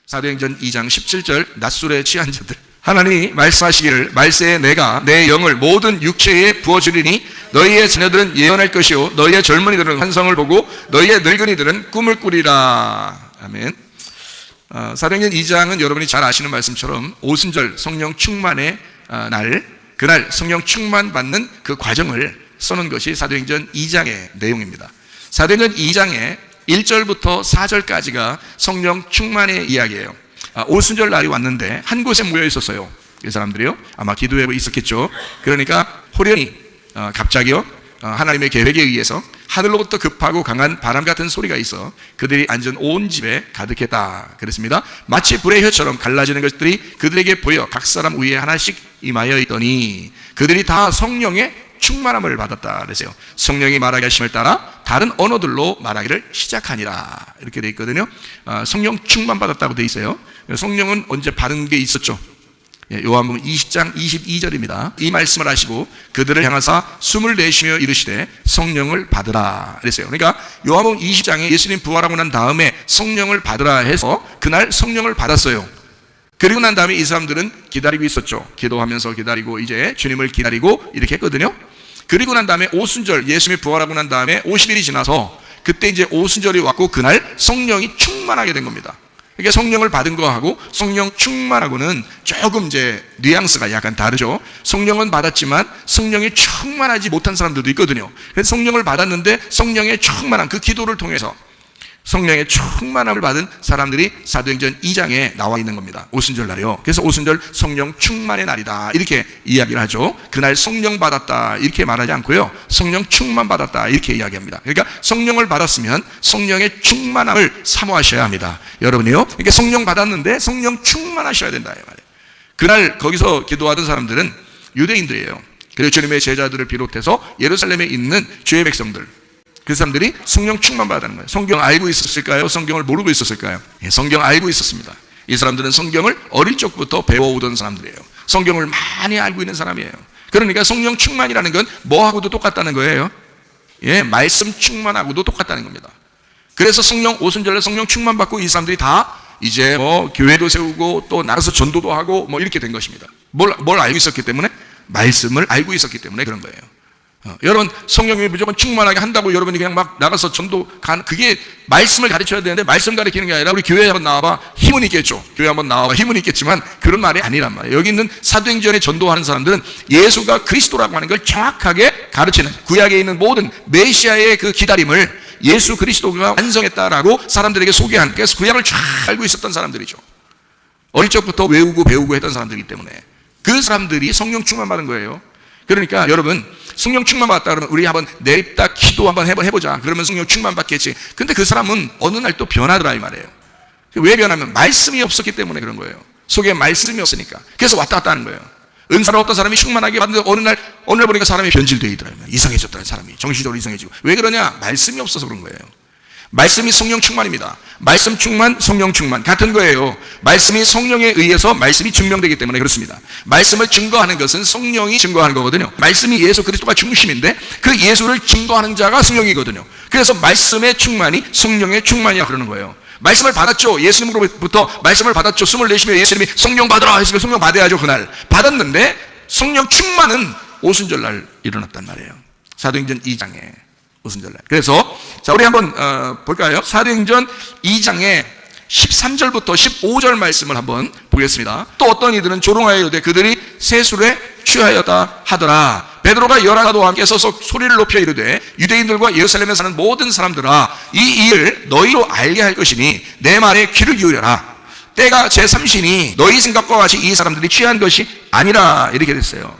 사도행전 2장 17절 낮술에 취한 자들, 하나님이 말씀하시기를 말세에 내가 내 영을 모든 육체에 부어주리니 너희의 자녀들은 예언할 것이요 너희의 젊은이들은 환상을 보고 너희의 늙은이들은 꿈을 꾸리라. 아멘. 사도행전 2장은 여러분이 잘 아시는 말씀처럼 오순절 성령 충만의 날, 그날 성령 충만 받는 그 과정을 써놓은 것이 사도행전 2장의 내용입니다. 사도행전 2장의 1절부터 4절까지가 성령 충만의 이야기예요. 오순절 날이 왔는데 한 곳에 모여 있었어요. 이 사람들이요. 아마 기도회 있었겠죠. 그러니까 호련히 갑자기요 하나님의 계획에 의해서 하늘로부터 급하고 강한 바람 같은 소리가 있어 그들이 앉은 온 집에 가득했다 그랬습니다. 마치 불의 혀처럼 갈라지는 것들이 그들에게 보여 각 사람 위에 하나씩 임하여 있더니 그들이 다 성령의 충만함을 받았다 그랬어요. 성령이 말하게 하심을 따라 다른 언어들로 말하기를 시작하니라 이렇게 되어 있거든요. 성령 충만 받았다고 되어 있어요. 성령은 언제 받은 게 있었죠? 요한복음 20장 22절입니다. 이 말씀을 하시고 그들을 향하사 숨을 내쉬며 이르시되 성령을 받으라 그랬어요. 그러니까 요한복음 20장에 예수님 부활하고 난 다음에 성령을 받으라 해서 그날 성령을 받았어요. 그리고 난 다음에 이 사람들은 기다리고 있었죠. 기도하면서 기다리고 이제 주님을 기다리고 이렇게 했거든요. 그리고 난 다음에 오순절 예수님이 부활하고 난 다음에 50일이 지나서 그때 이제 오순절이 왔고 그날 성령이 충만하게 된 겁니다. 그러니까 성령을 받은 거하고 성령 충만하고는 조금 이제 뉘앙스가 약간 다르죠. 성령은 받았지만 성령이 충만하지 못한 사람들도 있거든요. 그래서 성령을 받았는데 성령의 충만한 그 기도를 통해서 성령의 충만함을 받은 사람들이 사도행전 2장에 나와 있는 겁니다. 오순절 날이요. 그래서 오순절 성령 충만의 날이다 이렇게 이야기를 하죠. 그날 성령 받았다 이렇게 말하지 않고요, 성령 충만 받았다 이렇게 이야기합니다. 그러니까 성령을 받았으면 성령의 충만함을 사모하셔야 합니다. 여러분이요, 그러니까 성령 받았는데 성령 충만하셔야 된다 이 말이에요. 그날 거기서 기도하던 사람들은 유대인들이에요. 그리고 주님의 제자들을 비롯해서 예루살렘에 있는 주의 백성들, 그 사람들이 성령 충만 받았다는 거예요. 성경 알고 있었을까요? 성경을 모르고 있었을까요? 성경 알고 있었습니다. 이 사람들은 성경을 어릴 적부터 배워오던 사람들이에요. 성경을 많이 알고 있는 사람이에요. 그러니까 성령 충만이라는 건 뭐하고도 똑같다는 거예요. 말씀 충만하고도 똑같다는 겁니다. 그래서 성령 오순절에 성령 충만 받고 이 사람들이 다 이제 교회도 세우고 또 나가서 전도도 하고 이렇게 된 것입니다. 뭘 알고 있었기 때문에? 말씀을 알고 있었기 때문에 그런 거예요. 여러분, 성령이 무조건 충만하게 한다고 여러분이 그냥 막 나가서 전도 그게 말씀을 가르쳐야 되는데 말씀 가르치는 게 아니라 우리 교회에 한번 나와봐 힘은 있겠죠. 교회 한번 나와봐 힘은 있겠지만 그런 말이 아니란 말이에요. 여기 있는 사도행전에 전도하는 사람들은 예수가 그리스도라고 하는 걸 정확하게 가르치는, 구약에 있는 모든 메시아의 그 기다림을 예수 그리스도가 완성했다라고 사람들에게 소개한, 그래서 구약을 잘 알고 있었던 사람들이죠. 어릴 적부터 외우고 배우고 했던 사람들이기 때문에 그 사람들이 성령 충만 받은 거예요. 그러니까 여러분, 성령 충만 받았다 그러면 우리 한번 내립다 기도 한번 해보자. 그러면 성령 충만 받겠지. 근데 그 사람은 어느 날 또 변하더라 이 말이에요. 왜 변하면 말씀이 없었기 때문에 그런 거예요. 속에 말씀이 없으니까. 그래서 왔다 갔다 하는 거예요. 은사를 어떤 사람이 충만하게 받는데 어느 날 보니까 사람이 변질되어 있더라. 이상해졌더라 사람이. 정신적으로 이상해지고. 왜 그러냐? 말씀이 없어서 그런 거예요. 말씀이 성령 충만입니다. 말씀 충만, 성령 충만 같은 거예요. 말씀이 성령에 의해서 말씀이 증명되기 때문에 그렇습니다. 말씀을 증거하는 것은 성령이 증거하는 거거든요. 말씀이 예수 그리스도가 중심인데 그 예수를 증거하는 자가 성령이거든요. 그래서 말씀의 충만이 성령의 충만이야 그러는 거예요. 말씀을 받았죠. 예수님으로부터 말씀을 받았죠. 숨을 내쉬며 예수님이 성령 받으라 했으면 성령 받아야죠. 그날 받았는데 성령 충만은 오순절 날 일어났단 말이에요. 사도행전 2장에 오순절날. 그래서 자 우리 한번 볼까요? 사도행전 2장의 13절부터 15절 말씀을 한번 보겠습니다. 또 어떤 이들은 조롱하여 이르되 그들이 세술에 취하였다 하더라. 베드로가 열한 사도와 함께 서서 소리를 높여 이르되 유대인들과 예루살렘에 사는 모든 사람들아, 이 일을 너희로 알게 할 것이니 내 말에 귀를 기울여라. 때가 제3시니 너희 생각과 같이 이 사람들이 취한 것이 아니라 이렇게 됐어요.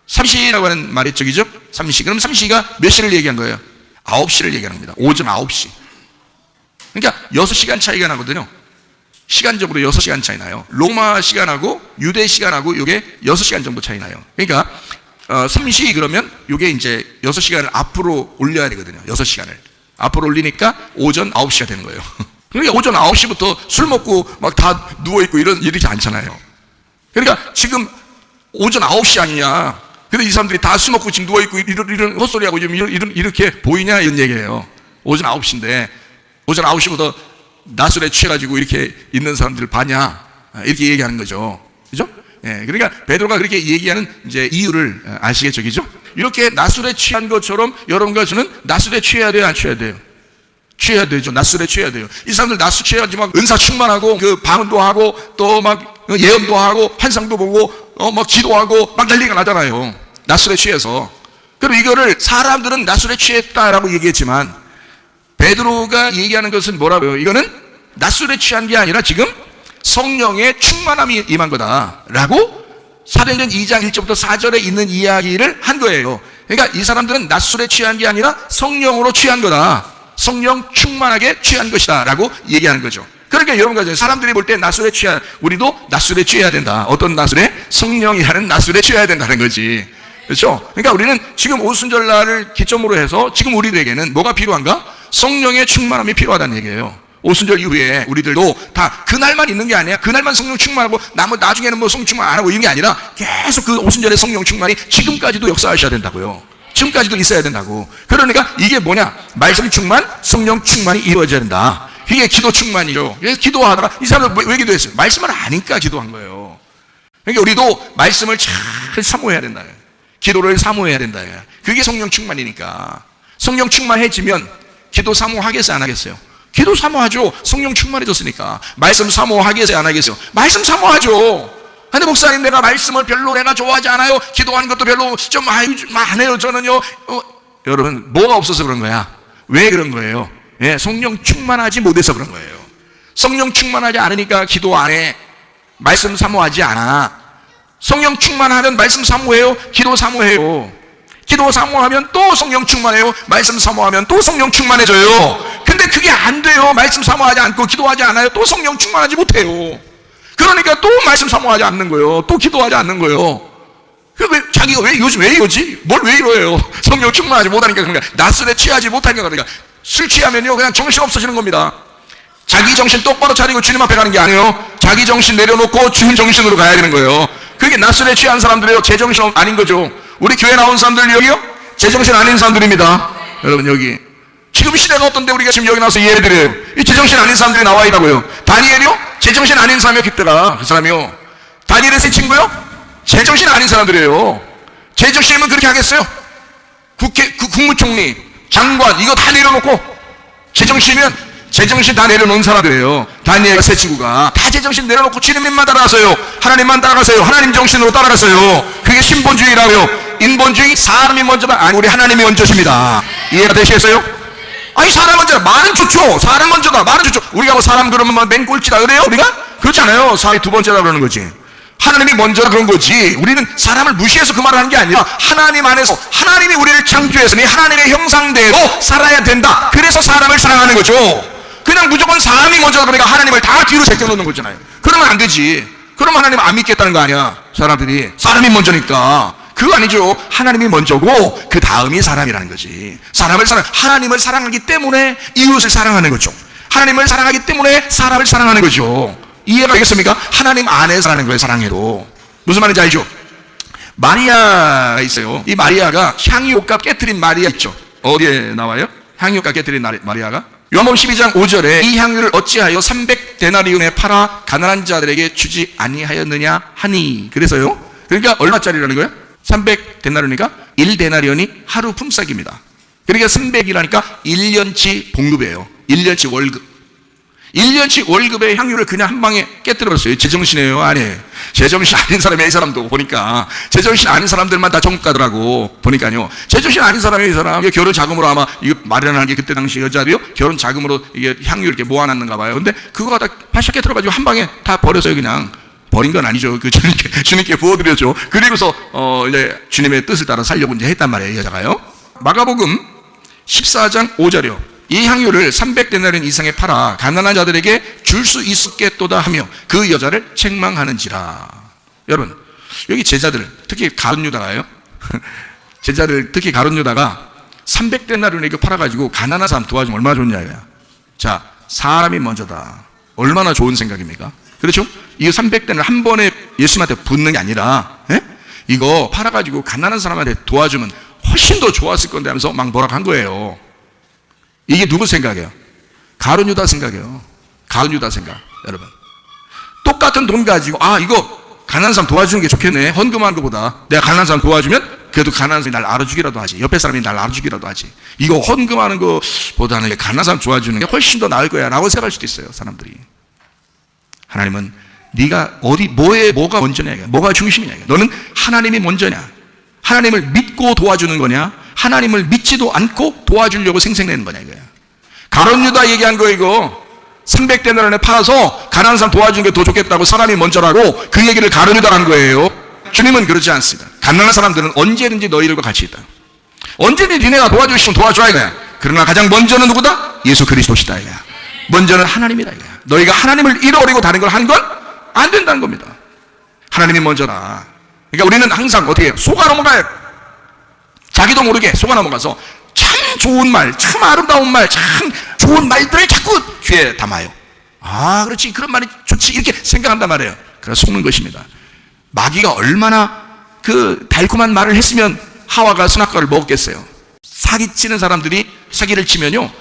3시라고 하는 말이 저기죠? 3시. 그럼 3시가 몇 시를 얘기한 거예요? 9시를 얘기하는 겁니다. 오전 9시. 그러니까 6시간 차이가 나거든요. 시간적으로 6시간 차이 나요. 로마 시간하고 유대 시간하고 이게 6시간 정도 차이 나요. 그러니까 3시 그러면 이게 이제 6시간을 앞으로 올려야 되거든요. 6시간을. 앞으로 올리니까 오전 9시가 되는 거예요. 그러니까 오전 9시부터 술 먹고 막 다 누워있고 이러지 않잖아요. 그러니까 지금 오전 9시 아니냐. 근데 이 사람들이 다 술 먹고 지금 누워있고 이런 헛소리하고 이렇게 보이냐 이런 얘기예요. 오전 9시인데 오전 9시부터 낮술에 취해가지고 이렇게 있는 사람들 봐냐, 이렇게 얘기하는 거죠. 그죠? 예, 그러니까 베드로가 그렇게 얘기하는 이제 이유를 아시겠죠, 그죠? 이렇게 낮술에 취한 것처럼 여러분과 저는 낮술에 취해야 돼요, 안 취해야 돼요? 취해야 되죠. 낮술에 취해야 돼요. 이 사람들 낮술 취해야지 막 은사 충만하고 그 방언도 하고 또 막 예언도 하고 환상도 보고 막 기도하고 막 난리가 나잖아요. 낮술에 취해서. 그럼 이거를 사람들은 낮술에 취했다라고 얘기했지만 베드로가 얘기하는 것은 뭐라고요? 이거는 낮술에 취한 게 아니라 지금 성령의 충만함이 임한 거다라고 사도행전 2장 1절부터 4절에 있는 이야기를 한 거예요. 그러니까 이 사람들은 낮술에 취한 게 아니라 성령으로 취한 거다. 성령 충만하게 취한 것이다 라고 얘기하는 거죠. 그러니까 여러분과 사람들이 볼 때 낮술에 취한, 우리도 낮술에 취해야 된다. 어떤 낮술에? 성령이 하는 낮술에 취해야 된다는 거지. 그렇죠? 그러니까 우리는 지금 오순절날을 기점으로 해서 지금 우리들에게는 뭐가 필요한가? 성령의 충만함이 필요하다는 얘기예요. 오순절 이후에 우리들도 다 그날만 있는 게 아니야. 그날만 성령 충만하고 나중에는 뭐 성령 충만 안 하고 이런 게 아니라 계속 그 오순절의 성령 충만이 지금까지도 역사하셔야 된다고요. 지금까지도 있어야 된다고. 그러니까 이게 뭐냐? 말씀 충만, 성령 충만이 이루어져야 된다. 이게 기도 충만이죠. 그래서 기도하다가 이 사람은 왜 기도했어요? 말씀을 아니까 기도한 거예요. 그러니까 우리도 말씀을 잘 사모해야 된다. 기도를 사모해야 된다. 그게 성령 충만이니까. 성령 충만해지면 기도 사모하겠어요, 안 하겠어요? 기도 사모하죠. 성령 충만해졌으니까. 말씀 사모하겠어요, 안 하겠어요? 말씀 사모하죠. 근데 목사님, 내가 말씀을 별로 내가 좋아하지 않아요. 기도하는 것도 별로 좀 안 해요, 저는요. 여러분, 뭐가 없어서 그런 거야? 왜 그런 거예요? 예, 성령 충만하지 못해서 그런 거예요. 성령 충만하지 않으니까 기도 안 해. 말씀 사모하지 않아. 성령 충만하면 말씀 사모해요. 기도 사모해요. 기도 사모하면 또 성령 충만해요. 말씀 사모하면 또 성령 충만해져요. 근데 그게 안 돼요. 말씀 사모하지 않고 기도하지 않아요. 또 성령 충만하지 못해요. 그러니까 또 말씀 사모하지 않는 거예요. 또 기도하지 않는 거예요. 자기가 요즘 왜 이러지? 뭘 왜 이러요? 성령 충만하지 못하니까. 그러니까 낮술에 취하지 못하니까. 그러니까 술 취하면요 그냥 정신 없어지는 겁니다. 자기 정신 똑바로 차리고 주님 앞에 가는 게 아니에요. 자기 정신 내려놓고 주님 정신으로 가야 되는 거예요. 그게 낮술에 취한 사람들이에요. 제정신 아닌 거죠. 우리 교회 나온 사람들 여기요? 제정신 아닌 사람들입니다. 여러분 여기 지금 시대가 어떤데 우리가 지금 여기 나와서 예배드려요. 이 제정신 아닌 사람들이 나와 있다고요. 다니엘이요? 제정신 아닌 사람이요. 그때가 그 사람이요. 다니엘의 세 친구요? 제정신 아닌 사람들이에요. 제정신이면 그렇게 하겠어요? 국무총리, 장관 이거 다 내려놓고 제정신이면 제정신 다 내려놓은 사람들이에요. 다니엘 세 친구가 다 제정신 내려놓고 주님만 따라가세요. 하나님만 따라가세요. 하나님 정신으로 따라가세요. 그게 신본주의라고요. 인본주의 사람이 먼저다. 아니 우리 하나님이 먼저십니다. 이해가 되시겠어요? 아니 사람 먼저다. 말은 좋죠. 사람 먼저다. 말은 좋죠. 우리가 뭐 사람 그러면 맨 꼴찌다 그래요? 우리가? 그렇지 않아요. 사람이 두 번째다 그러는 거지. 하나님이 먼저라 그런 거지. 우리는 사람을 무시해서 그 말을 하는 게 아니라 하나님 안에서 하나님이 우리를 창조했으니 하나님의 형상대로 살아야 된다. 그래서 사람을 사랑하는 거죠. 그냥 무조건 사람이 먼저다 그러니까 하나님을 다 뒤로 제껴놓는 거잖아요. 그러면 안 되지. 그러면 하나님 안 믿겠다는 거 아니야. 사람들이 사람이 먼저니까. 그거 아니죠. 하나님이 먼저고 그 다음이 사람이라는 거지. 하나님을 사랑하기 때문에 이웃을 사랑하는 거죠. 하나님을 사랑하기 때문에 사람을 사랑하는 거죠. 이해가 되겠습니까? 하나님 안에서 사는 거예요. 사랑해도. 무슨 말인지 알죠? 마리아가 있어요. 이 마리아가 향유옥값 깨트린 마리아 있죠. 어디에 나와요? 향유옥값 깨트린 마리아가? 요한복음 12장 5절에 이 향유를 어찌하여 300데나리온에 팔아 가난한 자들에게 주지 아니하였느냐 하니. 그래서요. 그러니까 얼마짜리라는 거예요? 300데나리온이니까 1데나리온이 하루 품삯입니다. 그러니까 300이라니까 1년치 봉급이에요. 1년치 월급. 1년치 월급의 향유를 그냥 한 방에 깨뜨려버렸어요. 제정신이에요? 아니에요. 제정신 아닌 사람이 이 사람도 보니까 제정신 아닌 사람들만 다 전국가더라고 보니까요. 제정신 아닌 사람이 이 사람 결혼 자금으로 아마 이거 마련한 게 그때 당시 여자들이요 결혼 자금으로 이게 향유 이렇게 모아놨는가 봐요. 근데 그거 다 바샥 깨뜨려가지고 한 방에 다 버렸어요. 그냥 버린 건 아니죠. 그 주님께 부어드렸죠. 그리고서 이제 주님의 뜻을 따라 살려고 이제 했단 말이에요. 여자가요. 마가복음 14장 5절이요. 이 향유를 300데나리온 이상에 팔아 가난한 자들에게 줄 수 있었겠도다 하며 그 여자를 책망하는지라. 여러분 여기 제자들 특히 가룟 유다가요. 제자들 특히 가룟 유다가 300데나리온 이거 팔아가지고 가난한 사람 도와주면 얼마나 좋냐. 자 사람이 먼저다. 얼마나 좋은 생각입니까? 그렇죠? 이 300데나리온 한 번에 예수님한테 붓는 게 아니라 이거 팔아가지고 가난한 사람한테 도와주면 훨씬 더 좋았을 건데 하면서 막 뭐라고 한 거예요. 이게 누구 생각이에요? 가룟 유다 생각이에요. 가룟 유다 생각. 여러분, 똑같은 돈 가지고 이거 가난한 사람 도와주는 게 좋겠네. 헌금하는 것보다 내가 가난한 사람 도와주면 그래도 가난한 사람이 날 알아주기라도 하지. 옆에 사람이 날 알아주기라도 하지. 이거 헌금하는 것보다는 가난한 사람 도와주는 게 훨씬 더 나을 거야 라고 생각할 수도 있어요, 사람들이. 하나님은 네가 뭐가 먼저냐, 뭐가 중심이냐. 너는 하나님이 먼저냐, 하나님을 믿고 도와주는 거냐, 하나님을 믿지도 않고 도와주려고 생생내는 거냐 이거야. 가룟 유다 얘기한 거 이거 300데나리온에 팔아서 가난한 사람 도와주는 게 더 좋겠다고 사람이 먼저라고 그 얘기를 가룟 유다가 한 거예요. 주님은 그러지 않습니다. 가난한 사람들은 언제든지 너희들과 같이 있다. 언제든지 니네가 도와주시면 도와줘야 이거야. 그러나 가장 먼저는 누구다? 예수 그리스도시다 이거야. 먼저는 하나님이다 이거야. 너희가 하나님을 잃어버리고 다른 걸 하는 건 안 된다는 겁니다. 하나님이 먼저다. 그러니까 우리는 항상 어떻게 해요? 속아 넘어가요. 자기도 모르게 속아 넘어가서 참 좋은 말, 참 아름다운 말, 참 좋은 말들을 자꾸 귀에 담아요. 그렇지, 그런 말이 좋지, 이렇게 생각한단 말이에요. 그래서 속는 것입니다. 마귀가 얼마나 그 달콤한 말을 했으면 하와가 선악과를 먹었겠어요. 사기치는 사람들이 사기를 치면요,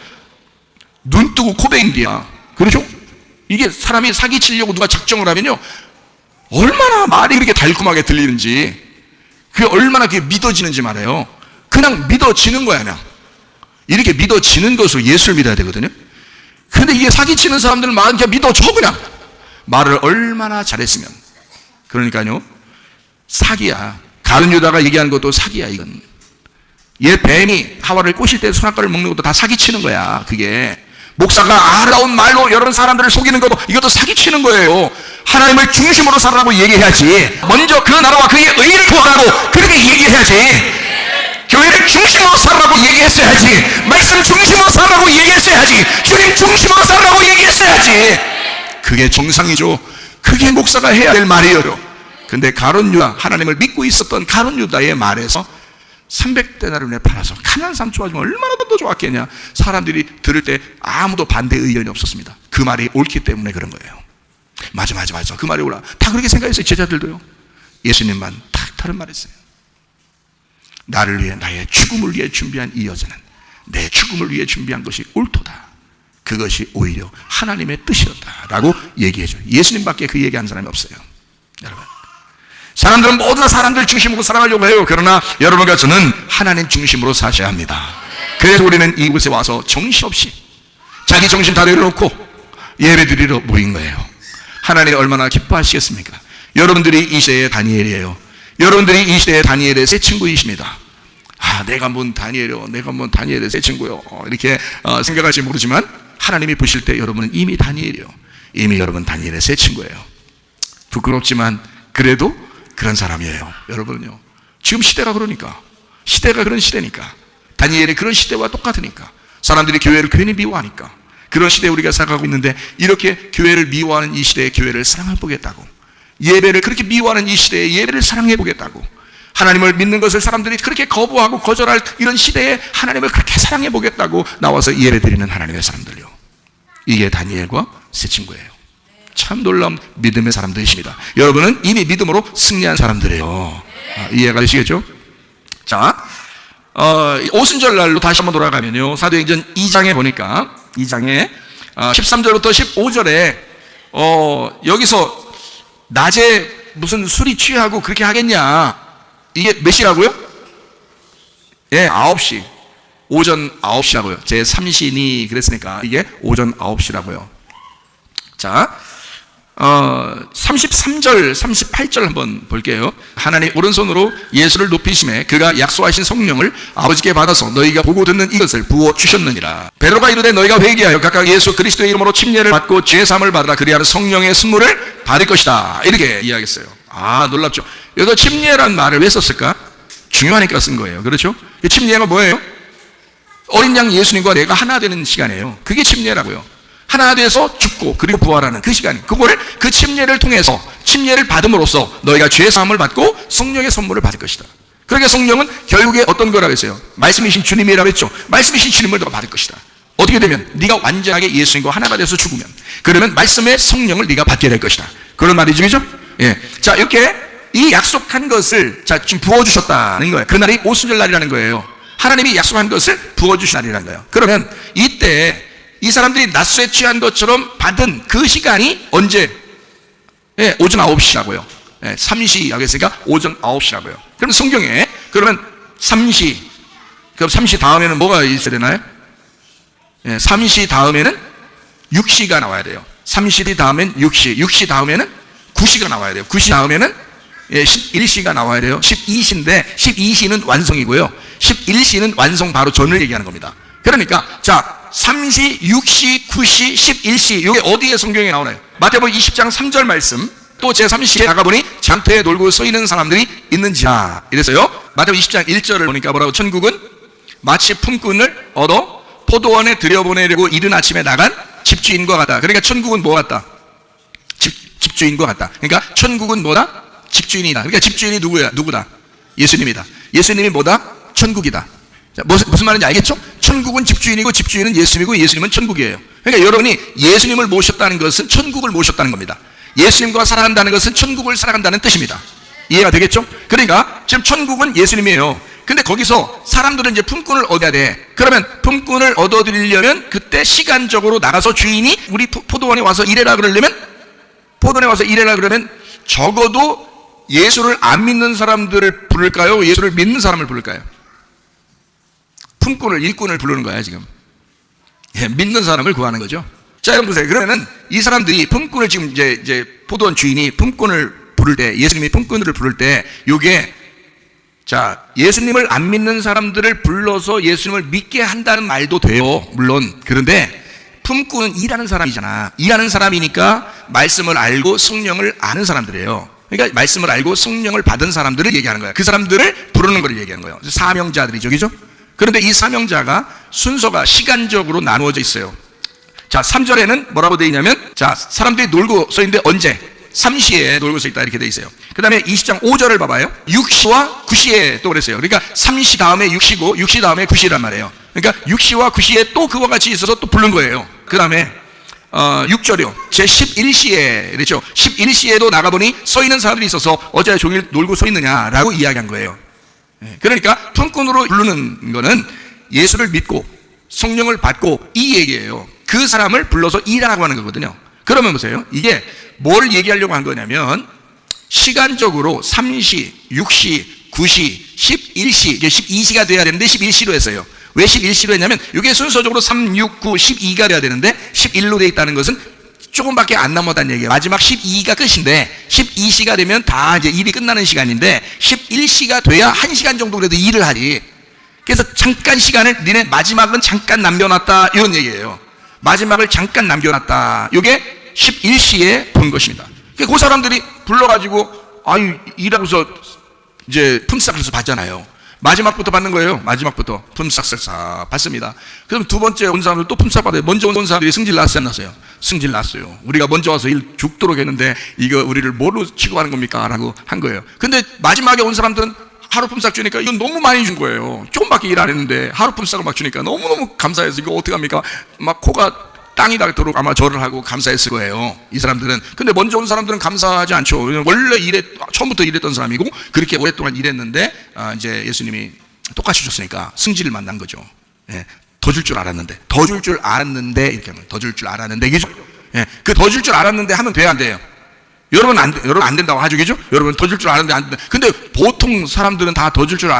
눈 뜨고 코베인 뒤야. 그렇죠? 이게 사람이 사기치려고 누가 작정을 하면요, 얼마나 말이 그렇게 달콤하게 들리는지, 그게 얼마나 그게 믿어지는지 말이에요. 그냥 믿어지는 거야. 그냥 이렇게 믿어지는 것으로 예수를 믿어야 되거든요. 근데 이게 사기치는 사람들은 말은 그냥 믿어줘. 그냥 말을 얼마나 잘했으면. 그러니까요, 사기야. 가룟 유다가 얘기하는 것도 사기야. 이건 얘 뱀이 하와를 꼬실 때 선악과를 먹는 것도 다 사기치는 거야. 그게 목사가 아름다운 말로 여러 사람들을 속이는 것도 이것도 사기치는 거예요. 하나님을 중심으로 살아라고 얘기해야지. 먼저 그 나라와 그의 의를 구하라고 그렇게 얘기해야지. 교회를 중심으로 살아라고 얘기했어야지. 말씀 중심으로 살아라고 얘기했어야지. 주님 중심으로 살아라고 얘기했어야지. 그게 정상이죠. 그게 목사가 해야 될 말이에요. 근데 가룟 유다, 하나님을 믿고 있었던 가룟 유다의 말에서 300데나리온에 팔아서 가난한 사람 도와주면 얼마나 더 좋았겠냐. 사람들이 들을 때 아무도 반대 의견이 없었습니다. 그 말이 옳기 때문에 그런 거예요. 맞아. 그 말이 옳아. 다 그렇게 생각했어요. 제자들도요. 예수님만 딱 다른 말 했어요. 나를 위해, 나의 죽음을 위해 준비한 이 여자는 내 죽음을 위해 준비한 것이 옳도다. 그것이 오히려 하나님의 뜻이었다라고 얘기해줘요. 예수님밖에 그 얘기한 사람이 없어요. 여러분, 사람들은 모두 다 사람들 중심으로 살아가려고 해요. 그러나 여러분과 저는 하나님 중심으로 사셔야 합니다. 그래서 우리는 이곳에 와서 정신없이 자기 정신 다 내려놓고 예배드리러 모인 거예요. 하나님 얼마나 기뻐하시겠습니까? 여러분들이 이 시대의 다니엘이에요. 여러분들이 이 시대의 다니엘의 새 친구이십니다. 내가 뭔 다니엘의 새 친구요, 이렇게 생각할지 모르지만 하나님이 보실 때 여러분은 이미 다니엘이요. 이미 여러분 다니엘의 새 친구예요. 부끄럽지만 그래도 그런 사람이에요. 여러분은요, 지금 시대가 그러니까, 시대가 그런 시대니까, 다니엘의 그런 시대와 똑같으니까, 사람들이 교회를 괜히 미워하니까, 그런 시대에 우리가 살아가고 있는데, 이렇게 교회를 미워하는 이 시대에 교회를 사랑해보겠다고, 예배를 그렇게 미워하는 이 시대에 예배를 사랑해보겠다고, 하나님을 믿는 것을 사람들이 그렇게 거부하고 거절할 이런 시대에 하나님을 그렇게 사랑해보겠다고 나와서 예배드리는 하나님의 사람들요, 이게 다니엘과 새 친구예요. 참 놀라운 믿음의 사람들이십니다. 여러분은 이미 믿음으로 승리한 사람들이에요. 이해가 되시겠죠? 자, 오순절 날로 다시 한번 돌아가면요, 사도행전 2장에 보니까 2장에 13절부터 15절에 여기서 낮에 무슨 술이 취하고 그렇게 하겠냐, 이게 몇 시라고요? 9시, 오전 9시라고요. 제 3신이 그랬으니까 이게 오전 9시라고요. 자, 33절, 38절 한번 볼게요. 하나님 오른손으로 예수를 높이심에 그가 약속하신 성령을 아버지께 받아서 너희가 보고 듣는 이것을 부어 주셨느니라. 베드로가 이르되 너희가 회개하여 각각 예수 그리스도의 이름으로 침례를 받고 죄 사함을 받으라. 그리하면 성령의 선물을 받을 것이다. 이렇게 이야기했어요. 놀랍죠? 여기서 침례란 말을 왜 썼을까? 중요하니까 쓴 거예요. 그렇죠? 침례가 뭐예요? 어린 양 예수님과 내가 하나 되는 시간이에요. 그게 침례라고요. 하나 돼서 죽고 그리고 부활하는 그 시간이, 그거를 그 침례를 통해서, 침례를 받음으로써 너희가 죄 사함을 받고 성령의 선물을 받을 것이다. 그러니까 성령은 결국에 어떤 거라고 했어요? 말씀이신 주님이라고 했죠. 말씀이신 주님을 너가 받을 것이다. 어떻게 되면? 네가 완전하게 예수님과 하나가 돼서 죽으면, 그러면 말씀의 성령을 네가 받게 될 것이다. 그런 말이죠, 그죠? 자, 이렇게 이 약속한 것을 지금 부어주셨다는 거예요. 그날이 오순절 날이라는 거예요. 하나님이 약속한 것을 부어주신 날이라는 거예요. 그러면 이때 이 사람들이 낮술에 취한 것처럼 받은 그 시간이 언제? 예, 오전 9시라고요. 예, 3시라고 했으니까 오전 9시라고요. 그럼 성경에 그러면 3시, 그럼 3시 다음에는 뭐가 있어야 되나요? 예, 3시 다음에는 6시가 나와야 돼요. 3시 다음엔 6시, 6시 다음에는 9시가 나와야 돼요. 9시 다음에는 11시가 나와야 돼요. 12시인데 12시는 완성이고요. 11시는 완성 바로 전을 얘기하는 겁니다. 그러니까 자 3시, 6시, 9시, 11시 이게 어디에 성경에 나오나요? 마태복음 20장 3절 말씀. 또 제3시에 나가보니 장터에 놀고 서 있는 사람들이 있는지라 이랬어요. 마태복음 20장 1절을 보니까 뭐라고? 천국은 마치 품꾼을 얻어 포도원에 들여보내려고 이른 아침에 나간 집주인과 같다. 그러니까 천국은 뭐 같다? 집주인과 같다. 그러니까 천국은 뭐다? 집주인이다. 그러니까 집주인이 누구다? 예수님이다. 예수님이 뭐다? 천국이다. 자, 무슨 말인지 알겠죠? 천국은 집주인이고 집주인은 예수님이고 예수님은 천국이에요. 그러니까 여러분이 예수님을 모셨다는 것은 천국을 모셨다는 겁니다. 예수님과 살아간다는 것은 천국을 살아간다는 뜻입니다. 이해가 되겠죠? 그러니까 지금 천국은 예수님이에요. 근데 거기서 사람들은 이제 품꾼을 얻어야 돼. 그러면 품꾼을 얻어들이려면 그때 시간적으로 나가서 주인이 우리 포도원에 와서 일해라 그러려면, 포도원에 와서 일해라 그러면 적어도 예수를 안 믿는 사람들을 부를까요? 예수를 믿는 사람을 부를까요? 품꾼을, 일꾼을 부르는 거야 지금. 예, 믿는 사람을 구하는 거죠. 자, 여러분 보세요. 그러면은 이 사람들이 품꾼을 지금 이제 포도원 주인이 품꾼을 부를 때, 예수님이 품꾼들을 부를 때, 요게 자, 예수님을 안 믿는 사람들을 불러서 예수님을 믿게 한다는 말도 돼요. 물론. 그런데 품꾼은 일하는 사람이잖아. 일하는 사람이니까 말씀을 알고 성령을 아는 사람들이에요. 그러니까 말씀을 알고 성령을 받은 사람들을 얘기하는 거야. 그 사람들을 부르는 걸 얘기하는 거예요. 사명자들이죠, 그죠? 그런데 이 사명자가 순서가 시간적으로 나누어져 있어요. 자, 3절에는 뭐라고 되어 있냐면, 자, 사람들이 놀고 서 있는데 언제? 3시에 놀고 서 있다 이렇게 되어 있어요. 그 다음에 20장 5절을 봐봐요. 6시와 9시에 또 그랬어요. 그러니까 3시 다음에 6시고 6시 다음에 9시란 말이에요. 그러니까 6시와 9시에 또 그와 같이 있어서 또 부른 거예요. 그 다음에 6절이요. 제 11시에 그렇죠. 11시에도 나가보니 서 있는 사람들이 있어서 어제 종일 놀고 서 있느냐라고 이야기한 거예요. 그러니까 품꾼으로 부르는 거는 예수를 믿고 성령을 받고 이 얘기예요. 그 사람을 불러서 일하라고 하는 거거든요. 그러면 보세요. 이게 뭘 얘기하려고 한 거냐면 시간적으로 3시, 6시, 9시, 11시, 이제 12시가 돼야 되는데 11시로 했어요. 왜 11시로 했냐면 이게 순서적으로 3, 6, 9, 12가 돼야 되는데 11로 돼 있다는 것은 조금밖에 안 남았다는 얘기예요. 마지막 12가 끝인데 12시가 되면 다 이제 일이 끝나는 시간인데 11시가 돼야 1시간 정도 그래도 일을 하지. 그래서 잠깐 시간을 니네 마지막은 잠깐 남겨놨다 이런 얘기예요. 마지막을 잠깐 남겨놨다. 이게 11시에 본 것입니다. 그 사람들이 불러가지고 아유 일하고서 이제 품삯을 받잖아요. 마지막부터 받는 거예요. 마지막부터 품삯을 받습니다. 그럼 두 번째 온 사람들 또 품삯 받아요. 먼저 온 사람들이 승질 났어요, 안 났어요? 승질 났어요. 우리가 먼저 와서 일 죽도록 했는데 이거 우리를 뭐로 취급하는 겁니까? 라고 한 거예요. 근데 마지막에 온 사람들은 하루 품삯 주니까 이건 너무 많이 준 거예요. 조금밖에 일 안 했는데 하루 품삯을 막 주니까 너무너무 감사해서 이거 어떻게 합니까? 막 코가 땅이 닿도록 아마 절을 하고 감사했을 거예요. 이 사람들은. 근데 먼저 온 사람들은 감사하지 않죠. 원래 처음부터 일했던 사람이고 그렇게 오랫동안 일했는데 이제 예수님이 똑같이 줬으니까 승질을 만난 거죠. 예, 더 줄 줄 알았는데, 더 줄 줄 알았는데 이렇게 하면 더 줄 줄 알았는데 이게 예, 그 더 줄 줄 알았는데 하면 돼야 안 돼요? 여러분 안 된다고 하죠, 그죠? 여러분 더 줄 줄 아는데 안 된다. 근데 보통 사람들은 다 더 줄 줄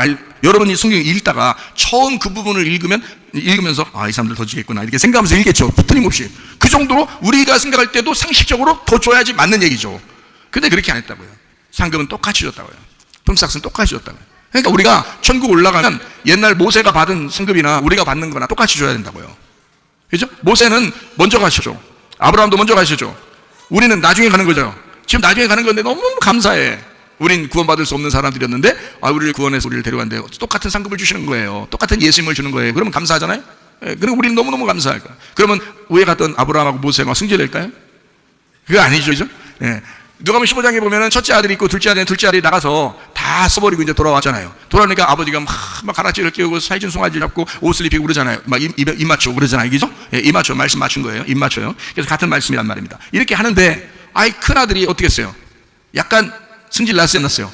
여러분이 성경 읽다가 처음 그 부분을 읽으면서 이 사람들 더 주겠구나 이렇게 생각하면서 읽겠죠. 틀림없이. 그 정도로 우리가 생각할 때도 상식적으로 더 줘야지 맞는 얘기죠. 근데 그렇게 안 했다고요. 상급은 똑같이 줬다고요. 품삯은 똑같이 줬다고요. 그러니까 우리가 천국 올라가면 옛날 모세가 받은 상급이나 우리가 받는 거나 똑같이 줘야 된다고요. 그죠? 모세는 먼저 가셨죠. 아브라함도 먼저 가셨죠. 우리는 나중에 가는 거죠. 지금 나중에 가는 건데 너무너무 감사해. 우린 구원받을 수 없는 사람들이었는데 우리를 구원해서 우리를 데려간대요. 똑같은 상급을 주시는 거예요. 똑같은 예수님을 주는 거예요. 그러면 감사하잖아요. 예, 그럼 우리는 너무너무 감사할 거야. 그러면 위에 갔던 아브라함하고 모세가 승질낼까요? 그거 아니죠, 그죠? 예. 누가복음 15장에 보면은 첫째 아들이 있고 둘째 아들이 나가서 다 써버리고 이제 돌아왔잖아요. 돌아오니까 아버지가 막 가락지를 끼우고 살찐 송아지 잡고 옷을 입히고 그러잖아요. 막 입 맞추고 그러잖아요. 그죠? 예, 입 맞춰, 말씀 맞춘 거예요. 입 맞춰요. 그래서 같은 말씀이란 말입니다. 이렇게 하는데 큰 아들이 어떻게 했어요? 약간 승질 났어요, 안 났어요?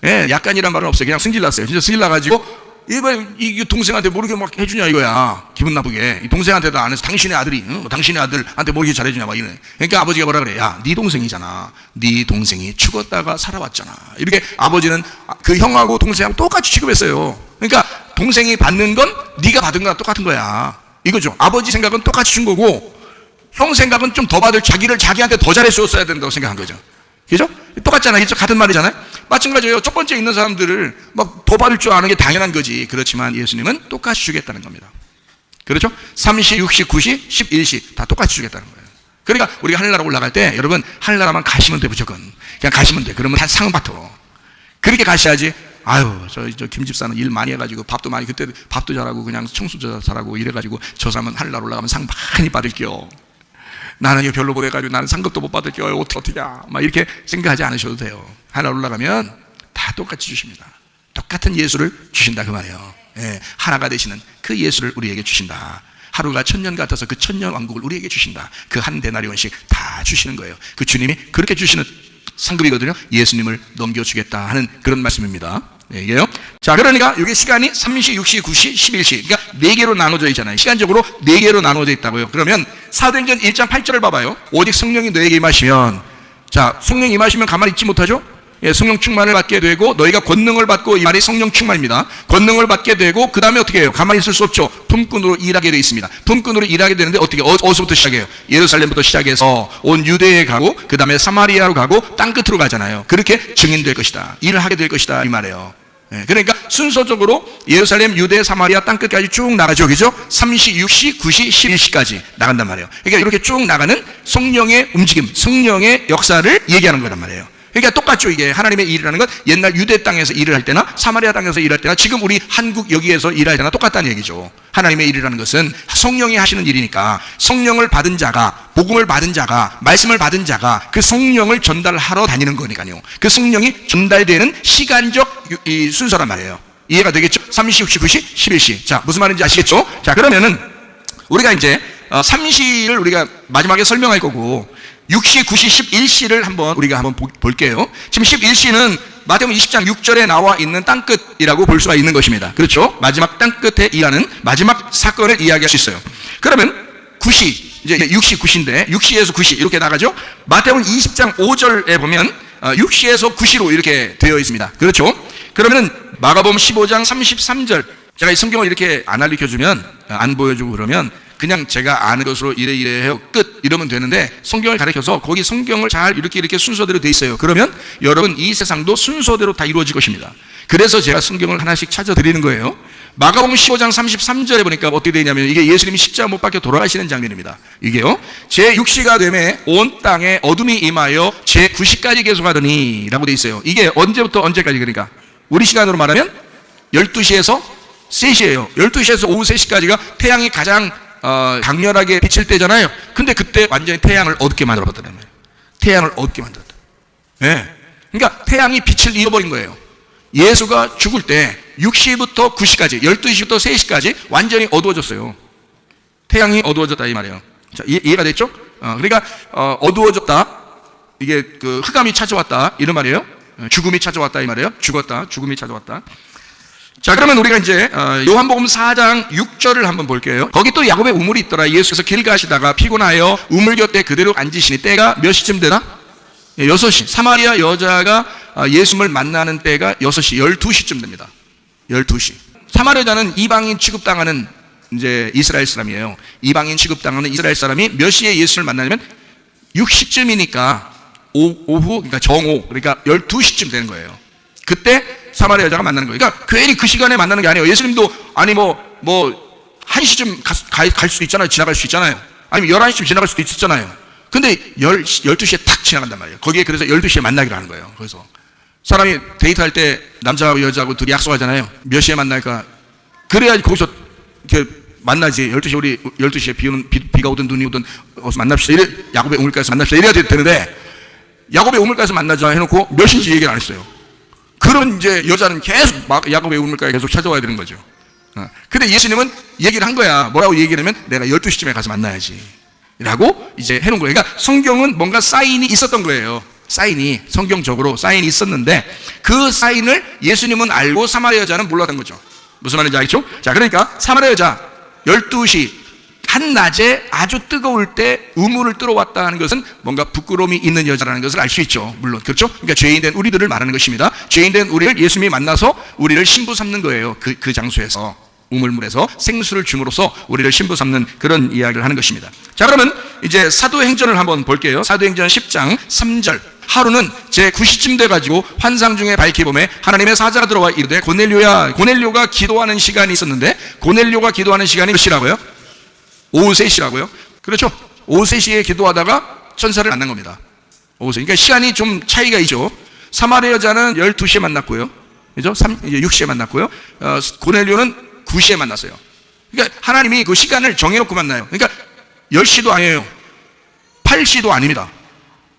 예, 약간이란 말은 없어요. 그냥 승질 났어요. 진짜 승질 나가지고 이 동생한테 모르게 막 해주냐 이거야. 기분 나쁘게. 이 동생한테도 안 해서 당신의 아들이, 당신의 아들한테 모르게 잘해주냐 막 이래. 그러니까 아버지가 뭐라 그래? 야, 네 동생이잖아. 네 동생이 죽었다가 살아왔잖아. 이렇게 아버지는 그 형하고 동생하고 똑같이 취급했어요. 그러니까 동생이 받는 건 네가 받은 거랑 똑같은 거야. 이거죠. 아버지 생각은 똑같이 준 거고, 형 생각은 좀 더 받을, 자기한테 더 잘해줬어야 된다고 생각한 거죠. 그죠? 똑같잖아요. 그죠? 같은 말이잖아요. 마찬가지예요. 첫 번째 있는 사람들을 막 더 받을 줄 아는 게 당연한 거지. 그렇지만 예수님은 똑같이 주겠다는 겁니다. 그렇죠? 3시, 6시, 9시, 11시 다 똑같이 주겠다는 거예요. 그러니까 우리가 하늘나라 올라갈 때 여러분 하늘나라만 가시면 돼. 무조건 그냥 가시면 돼. 그러면 한 상은 받아. 그렇게 가셔야지. 아유, 저 김 집사는 일 많이 해가지고 밥도 많이, 그때 밥도 잘하고 그냥 청소도 잘하고 이래가지고 저 사람은 하늘나라 올라가면 상 많이 받을게요. 나는 이거 별로 못해가지고 나는 상급도 못 받을게요. 어떡하냐 막 이렇게 생각하지 않으셔도 돼요. 하늘나라 올라가면 다 똑같이 주십니다. 똑같은 예수를 주신다 그 말이에요. 예, 하나가 되시는 그 예수를 우리에게 주신다. 하루가 천년 같아서 그 천년 왕국을 우리에게 주신다. 그 한 데나리온씩 다 주시는 거예요. 그 주님이 그렇게 주시는 상급이거든요. 예수님을 넘겨주겠다 하는 그런 말씀입니다. 네, 이게요. 자, 그러니까 이게 시간이 3시, 6시, 9시, 11시. 그러니까 4개로 나눠져 있잖아요. 시간적으로 4개로 나눠져 있다고요. 그러면 사도행전 1장 8절을 봐봐요. 오직 성령이 너에게 임하시면, 자, 성령이 임하시면 가만히 있지 못하죠? 예, 성령 충만을 받게 되고, 너희가 권능을 받고, 이 말이 성령 충만입니다. 권능을 받게 되고, 그 다음에 어떻게 해요? 가만히 있을 수 없죠. 품꾼으로 일하게 되어 있습니다. 품꾼으로 일하게 되는데 어떻게, 어디서부터 시작해요? 예루살렘부터 시작해서 온 유대에 가고, 그 다음에 사마리아로 가고, 땅끝으로 가잖아요. 그렇게 증인될 것이다. 일을 하게 될 것이다. 이 말이에요. 예, 그러니까 순서적으로 예루살렘, 유대, 사마리아 땅끝까지 쭉 나가죠. 그죠? 3시, 6시, 9시, 11시까지 나간단 말이에요. 그러니까 이렇게 쭉 나가는 성령의 움직임, 성령의 역사를 얘기하는 거란 말이에요. 그러니까 똑같죠. 이게 하나님의 일이라는 건 옛날 유대 땅에서 일을 할 때나 사마리아 땅에서 일할 때나 지금 우리 한국 여기에서 일할 때나 똑같다는 얘기죠. 하나님의 일이라는 것은 성령이 하시는 일이니까 성령을 받은 자가, 복음을 받은 자가, 말씀을 받은 자가 그 성령을 전달하러 다니는 거니까요. 그 성령이 전달되는 시간적 이 순서란 말이에요. 이해가 되겠죠? 3시, 6시, 9시, 11시. 자, 무슨 말인지 아시겠죠? 자, 그러면은 우리가 이제 3시를 우리가 마지막에 설명할 거고 6시, 9시, 11시를 우리가 한번 볼게요. 지금 11시는 마태복음 20장 6절에 나와 있는 땅끝이라고 볼 수가 있는 것입니다. 그렇죠? 마지막 땅끝에 일하는 마지막 사건을 이야기할 수 있어요. 그러면 9시, 이제 6시, 9시인데 6시에서 9시 이렇게 나가죠? 마태복음 20장 5절에 보면 6시에서 9시로 이렇게 되어 있습니다. 그렇죠? 그러면 마가복음 15장 33절, 제가 이 성경을 이렇게 안 알려주면, 안 보여주고 그러면 그냥 제가 아는 것으로 이래 해요. 끝. 이러면 되는데 성경을 가르쳐서 거기 성경을 잘 이렇게 순서대로 돼 있어요. 그러면 여러분 이 세상도 순서대로 다 이루어질 것입니다. 그래서 제가 성경을 하나씩 찾아 드리는 거예요. 마가복음 15장 33절에 보니까 어떻게 되냐면 이게 예수님이 십자가 못 박혀 돌아가시는 장면입니다. 이게요. 제6시가 되매 온 땅에 어둠이 임하여 제9시까지 계속하더니 라고 돼 있어요. 이게 언제부터 언제까지, 그러니까 우리 시간으로 말하면 12시에서 3시예요. 12시에서 오후 3시까지가 태양이 가장 강렬하게 비칠 때잖아요. 근데 그때 완전히 태양을 어둡게 만들어버렸다는 거예요. 태양을 어둡게 만들었다. 예. 그러니까 태양이 빛을 잃어버린 거예요. 예수가 죽을 때 6시부터 9시까지, 12시부터 3시까지 완전히 어두워졌어요. 태양이 어두워졌다 이 말이에요. 자, 이해가 됐죠? 그러니까 어두워졌다. 이게 그 흑암이 찾아왔다 이런 말이에요. 죽음이 찾아왔다 이 말이에요. 죽었다, 죽음이 찾아왔다. 자, 그러면 우리가 이제 요한복음 4장 6절을 한번 볼게요. 거기 또 야곱의 우물이 있더라. 예수께서 길 가시다가 피곤하여 우물 곁에 그대로 앉으시니 때가 몇 시쯤 되나? 6시. 사마리아 여자가 예수님을 만나는 때가 6시, 12시쯤 됩니다. 12시. 사마리아 여자는 이방인 취급당하는 이제 이스라엘 사람이에요. 이방인 취급당하는 이스라엘 사람이 몇 시에 예수를 만나냐면 6시쯤이니까 오후, 그러니까 정오, 그러니까 12시쯤 되는 거예요. 그때 사마리아 여자가 만나는 거예요. 그러니까 괜히 그 시간에 만나는 게 아니에요. 예수님도 아니 뭐 1시쯤 갈 수도 있잖아요. 지나갈 수 있잖아요. 아니면 11시쯤 지나갈 수도 있었잖아요. 근데 12시에 탁 지나간단 말이에요. 거기에 그래서 12시에 만나기로 하는 거예요. 그래서 사람이 데이트할 때 남자하고 여자하고 둘이 약속하잖아요. 몇 시에 만날까? 그래야지 거기서 이렇게 만나지. 12시 우리 12시에 비가 오든 눈이 오든 어서 만납시다. 이래 야곱의 우물가에서 만납시다. 이래야 되는데 야곱의 우물가에서 만나자 해놓고 몇 시인지 얘기를 안 했어요. 그러면 이제 여자는 계속 야곱의 우물가에 계속 찾아와야 되는 거죠. 근데 예수님은 얘기를 한 거야. 뭐라고 얘기를 하면 내가 12시쯤에 가서 만나야지 라고 이제 해놓은 거예요. 그러니까 성경은 뭔가 사인이 있었던 거예요. 사인이, 성경적으로 사인이 있었는데 그 사인을 예수님은 알고 사마리아 여자는 몰랐던 거죠. 무슨 말인지 알겠죠? 자, 그러니까 사마리아 여자 12시 한낮에 아주 뜨거울 때 우물을 뚫어왔다 하는 것은 뭔가 부끄러움이 있는 여자라는 것을 알 수 있죠. 물론 그렇죠? 그러니까 죄인된 우리들을 말하는 것입니다. 죄인된 우리를 예수님이 만나서 우리를 신부 삼는 거예요. 그 장소에서 우물물에서 생수를 줌으로써 우리를 신부 삼는 그런 이야기를 하는 것입니다. 자, 그러면 이제 사도행전을 한번 볼게요. 사도행전 10장 3절. 하루는 제 9시쯤 돼가지고 환상 중에 밝히 보매 하나님의 사자가 들어와 이르되 고넬료야. 고넬료가 기도하는 시간이 있었는데 고넬료가 기도하는 시간이 몇 시라고요? 오후 3시라고요? 그렇죠? 오후 3시에 기도하다가 천사를 만난 겁니다. 오후 3시. 그러니까 시간이 좀 차이가 있죠. 사마리아 여자는 12시에 만났고요. 그죠? 6시에 만났고요. 고넬료는 9시에 만났어요. 그러니까 하나님이 그 시간을 정해놓고 만나요. 그러니까 10시도 아니에요. 8시도 아닙니다.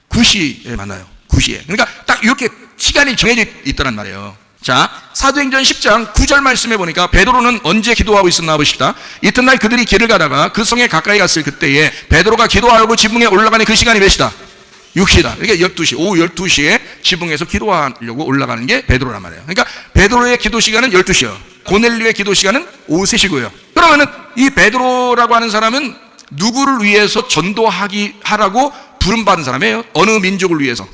9시에 만나요. 9시에. 그러니까 딱 이렇게 시간이 정해져 있더란 말이에요. 자, 사도행전 10장 9절 말씀해 보니까 베드로는 언제 기도하고 있었나 보십시다. 이튿날 그들이 길을 가다가 그 성에 가까이 갔을 그때에 베드로가 기도하려고 지붕에 올라가는 그 시간이 몇 시다? 6시다. 그러니까 12시, 오후 12시에 지붕에서 기도하려고 올라가는 게 베드로란 말이에요. 그러니까 베드로의 기도 시간은 12시요. 고넬료의 기도 시간은 오후 3시고요. 그러면은 이 베드로라고 하는 사람은 누구를 위해서 하라고 부름받은 사람이에요? 어느 민족을 위해서?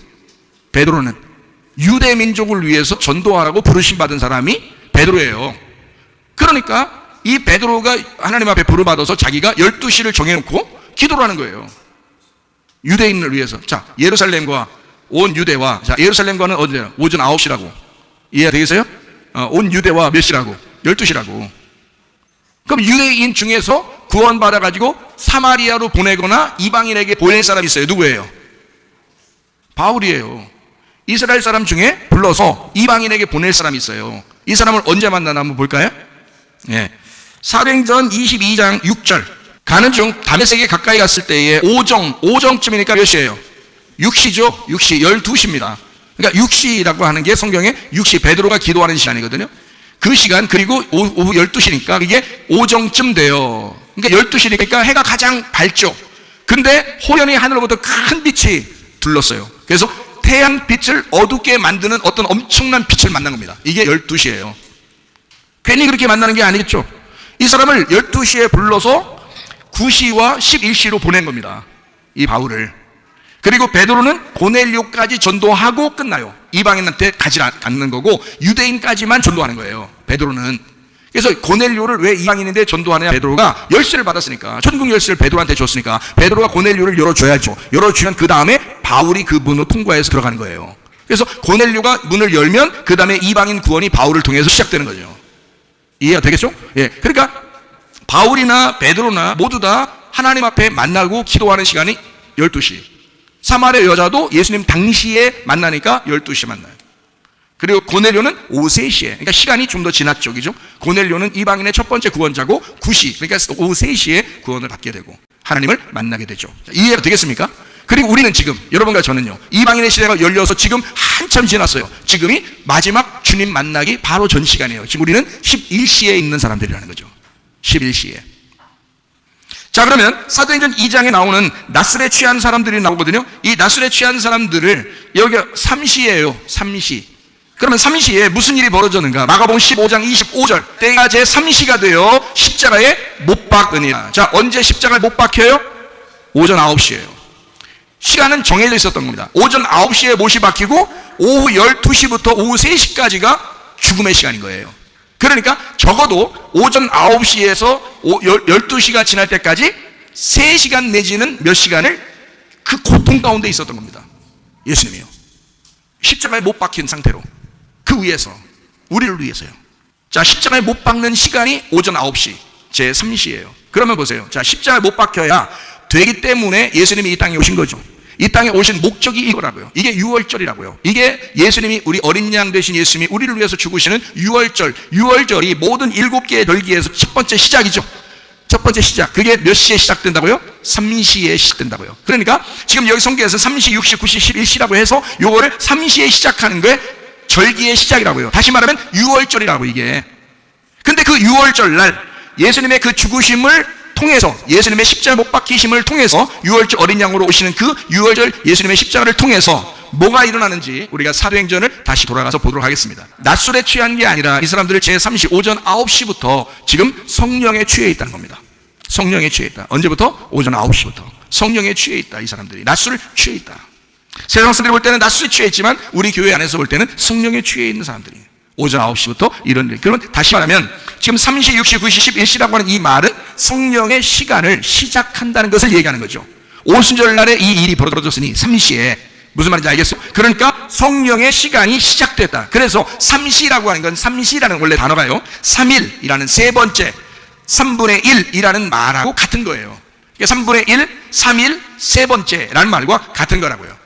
베드로는 유대 민족을 위해서 전도하라고 부르심받은 사람이 베드로예요. 그러니까 이 베드로가 하나님 앞에 부름받아서 자기가 12시를 정해놓고 기도를 하는 거예요. 유대인을 위해서. 자, 예루살렘과 온 유대와, 자, 예루살렘과는 어디예요? 오전 9시라고. 이해가 되겠어요? 온 유대와 몇 시라고? 12시라고. 그럼 유대인 중에서 구원받아가지고 사마리아로 보내거나 이방인에게 보낼 사람이 있어요. 누구예요? 바울이에요. 이스라엘 사람 중에 불러서 이방인에게 보낼 사람이 있어요. 이 사람을 언제 만나나 한번 볼까요? 예. 사도행전 22장 6절. 가는 중 다메섹에 가까이 갔을 때에 오정쯤이니까 몇 시예요? 6시죠? 6시, 12시입니다. 그러니까 6시라고 하는 게 성경에 6시, 베드로가 기도하는 시간이거든요. 그 시간, 그리고 오후 12시니까 이게 오정쯤 돼요. 그러니까 12시니까 해가 가장 밝죠. 근데 호련히 하늘로부터 큰 빛이 둘렀어요. 그래서 태양 빛을 어둡게 만드는 어떤 엄청난 빛을 만난 겁니다. 이게 12시예요. 괜히 그렇게 만나는 게 아니겠죠. 이 사람을 12시에 불러서 9시와 11시로 보낸 겁니다. 이 바울을. 그리고 베드로는 고넬료까지 전도하고 끝나요. 이방인한테 가지 않는 거고 유대인까지만 전도하는 거예요. 베드로는. 그래서 고넬료를 왜 이방인인데 전도하느냐? 베드로가 열쇠를 받았으니까, 천국 열쇠를 베드로한테 줬으니까 베드로가 고넬료를 열어줘야죠. 열어주면 그 다음에 바울이 그 문을 통과해서 들어가는 거예요. 그래서 고넬료가 문을 열면 그 다음에 이방인 구원이 바울을 통해서 시작되는 거죠. 이해가 되겠죠? 예. 그러니까 바울이나 베드로나 모두 다 하나님 앞에 만나고 기도하는 시간이 12시. 사마리아 여자도 예수님 당시에 만나니까 12시에 만나요. 그리고 고넬료는 오후 3시에. 그러니까 시간이 좀 더 지났죠. 그죠? 고넬료는 이방인의 첫 번째 구원자고 9시. 그러니까 오후 3시에 구원을 받게 되고 하나님을 만나게 되죠. 이해가 되겠습니까? 그리고 우리는 지금, 여러분과 저는요, 이방인의 시대가 열려서 지금 한참 지났어요. 지금이 마지막 주님 만나기 바로 전 시간이에요. 지금 우리는 11시에 있는 사람들이라는 거죠. 11시에. 자, 그러면 사도행전 2장에 나오는 낫술에 취한 사람들이 나오거든요. 이 낫술에 취한 사람들을 여기가 3시예요. 3시. 그러면 3시에 무슨 일이 벌어졌는가? 마가복음 15장 25절. 때가 제 3시가 되어 십자가에 못 박으니라. 자, 언제 십자가에 못 박혀요? 오전 9시예요. 시간은 정해져 있었던 겁니다. 오전 9시에 못이 박히고 오후 12시부터 오후 3시까지가 죽음의 시간인 거예요. 그러니까 적어도 오전 9시에서 12시가 지날 때까지 3시간 내지는 몇 시간을 그 고통 가운데 있었던 겁니다. 예수님이요. 십자가에 못 박힌 상태로. 그 위에서, 우리를 위해서요. 자, 십자가에 못 박는 시간이 오전 9시, 제 3시예요. 그러면 보세요. 자, 십자가에 못 박혀야 되기 때문에 예수님이 이 땅에 오신 거죠. 이 땅에 오신 목적이 이거라고요. 이게 유월절이라고요. 이게 예수님이, 우리 어린 양 되신 예수님이 우리를 위해서 죽으시는 유월절. 유월절이 모든 7개의 절기에서 첫 번째 시작이죠. 첫 번째 시작. 그게 몇 시에 시작된다고요? 3시에 시작된다고요. 그러니까 지금 여기 성경에서 3시, 6시, 9시, 11시라고 해서 요거를 3시에 시작하는 게 절기의 시작이라고요. 다시 말하면 유월절이라고, 이게. 근데 그 유월절 날 예수님의 그 죽으심을 통해서, 예수님의 십자가 못 박히심을 통해서, 유월절 어린 양으로 오시는 그 유월절 예수님의 십자가를 통해서 뭐가 일어나는지 우리가 사도행전을 다시 돌아가서 보도록 하겠습니다. 낮술에 취한 게 아니라 이 사람들을 제3시 오전 9시부터 지금 성령에 취해 있다는 겁니다. 성령에 취해 있다. 언제부터? 오전 9시부터 성령에 취해 있다. 이 사람들이 낮술을 취해 있다. 세상 사람들이 볼 때는 낮술에 취해 있지만 우리 교회 안에서 볼 때는 성령에 취해 있는 사람들이 오전 9시부터 이런 일. 그러면 다시 말하면 지금 3시, 6시, 9시, 11시라고 하는 이 말은 성령의 시간을 시작한다는 것을 얘기하는 거죠. 오순절 날에 이 일이 벌어졌으니 3시에 무슨 말인지 알겠어? 그러니까 성령의 시간이 시작됐다. 그래서 3시라고 하는 건 3시라는 원래 단어가요 3일이라는 세 번째 3분의 1이라는 말하고 같은 거예요. 그러니까 3분의 1, 3일, 세 번째라는 말과 같은 거라고요.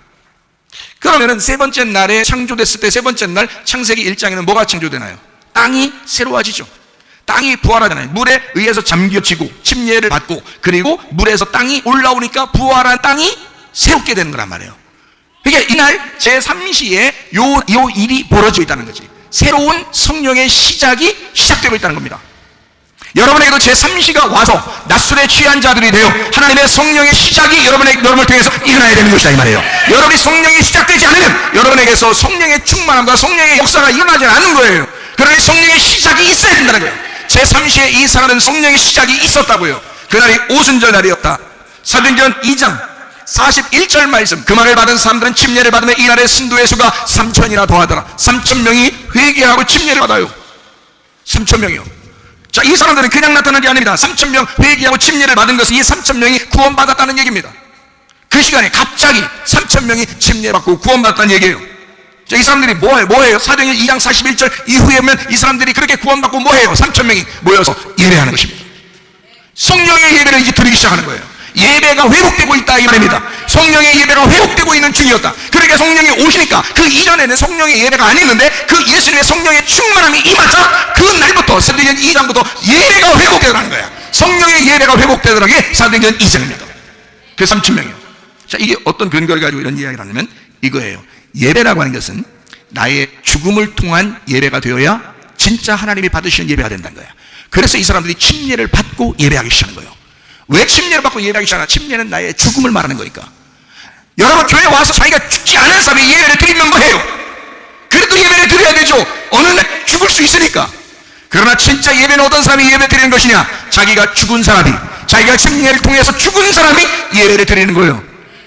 그러면은 세 번째 날에 창조됐을 때 세 번째 날 창세기 1장에는 뭐가 창조되나요? 땅이 새로워지죠. 땅이 부활하잖아요. 물에 의해서 잠겨지고 침례를 받고 그리고 물에서 땅이 올라오니까 부활한 땅이 새롭게 되는 거란 말이에요. 그러니까 이날 제3시에 요 일이 벌어지고 있다는 거지. 새로운 성령의 시작이 시작되고 있다는 겁니다. 여러분에게도 제3시가 와서 낮술에 취한 자들이 되어 하나님의 성령의 시작이 여러분을 통해서 일어나야 되는 것이다 이 말이에요. 여러분이 성령이 시작되지 않으면 여러분에게서 성령의 충만함과 성령의 역사가 일어나지 않는 거예요. 그러니 성령의 시작이 있어야 된다는 거예요. 제3시에 이 사람은 성령의 시작이 있었다고요. 그날이 오순절 날이었다. 사도행전 2장 41절 말씀, 그 말을 받은 사람들은 침례를 받으면 이날의 신도의 수가 3,000이나 더하더라. 3,000명이 회개하고 침례를 받아요. 3,000명이요. 자, 이 사람들은 그냥 나타난 게 아닙니다. 3,000명 회개하고 침례를 받은 것은 이 3,000명이 구원받았다는 얘기입니다. 그 시간에 갑자기 3,000명이 침례받고 구원받았다는 얘기예요. 자, 이 사람들이 뭐해요? 사도행전 2장 41절 이후에 오면 이 사람들이 그렇게 구원받고 뭐해요? 3,000명이 모여서 예배하는 것입니다. 성령의 예배를 이제 드리기 시작하는 거예요. 예배가 회복되고 있다 이 말입니다. 성령의 예배가 회복되고 있는 중이었다. 그러니까 성령이 오시니까 그 이전에는 성령의 예배가 아니었는데 그 예수님의 성령의 충만함이 임하자 그 날부터 사도행전 2장부터 예배가 회복되더라는 거야. 성령의 예배가 회복되더라는 게 사도행전 2장입니다. 그 3,000명이요. 자, 이게 어떤 근거를 가지고 이런 이야기를 하냐면 이거예요. 예배라고 하는 것은 나의 죽음을 통한 예배가 되어야 진짜 하나님이 받으시는 예배가 된다는 거야. 그래서 이 사람들이 침례를 받고 예배하기 시작하는 거예요. 왜 침례를 받고 예배하기 시작하나? 침례는 나의 죽음을 말하는 거니까. 여러분 교회에 와서 자기가 죽지 않은 사람이 예배를 드리면 뭐해요? 그래도 예배를 드려야 되죠. 어느 날 죽을 수 있으니까. 그러나 진짜 예배는 어떤 사람이 예배 드리는 것이냐? 자기가 죽은 사람이, 자기가 침례를 통해서 죽은 사람이 예배를 드리는 거예요.